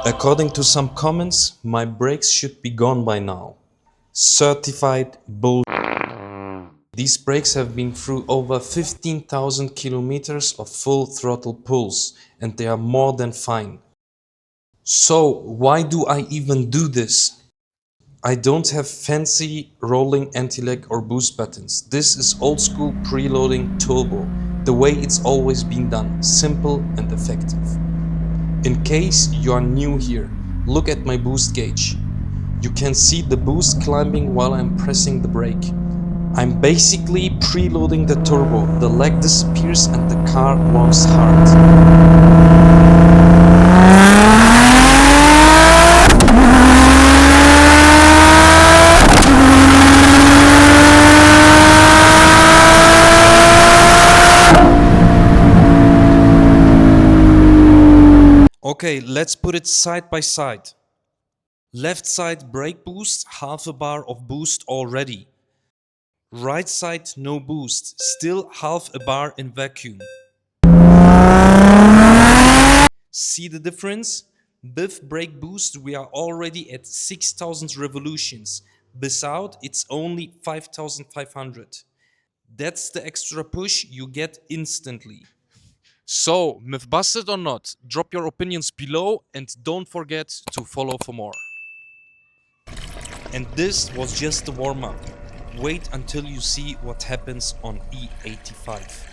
According to some comments, my brakes should be gone by now. Certified bull. These brakes have been through over 15,000 kilometers of full throttle pulls and they are more than fine. So why do I even do this? I don't have fancy rolling anti-lag or boost buttons. This is old school preloading turbo, the way it's always been done, simple and effective. In case you are new here, look at my boost gauge. You can see the boost climbing while I'm pressing the brake. I'm basically preloading the turbo, the lag disappears and the car warms hard. Okay, let's put it side by side. Left side brake boost, half a bar of boost already. Right side no boost, still half a bar in vacuum. See the difference? With brake boost we are already at 6,000 revolutions. Without it's only 5,500. That's the extra push you get instantly. So, myth busted or not, drop your opinions below and don't forget to follow for more. And this was just the warm-up. Wait until you see what happens on E85.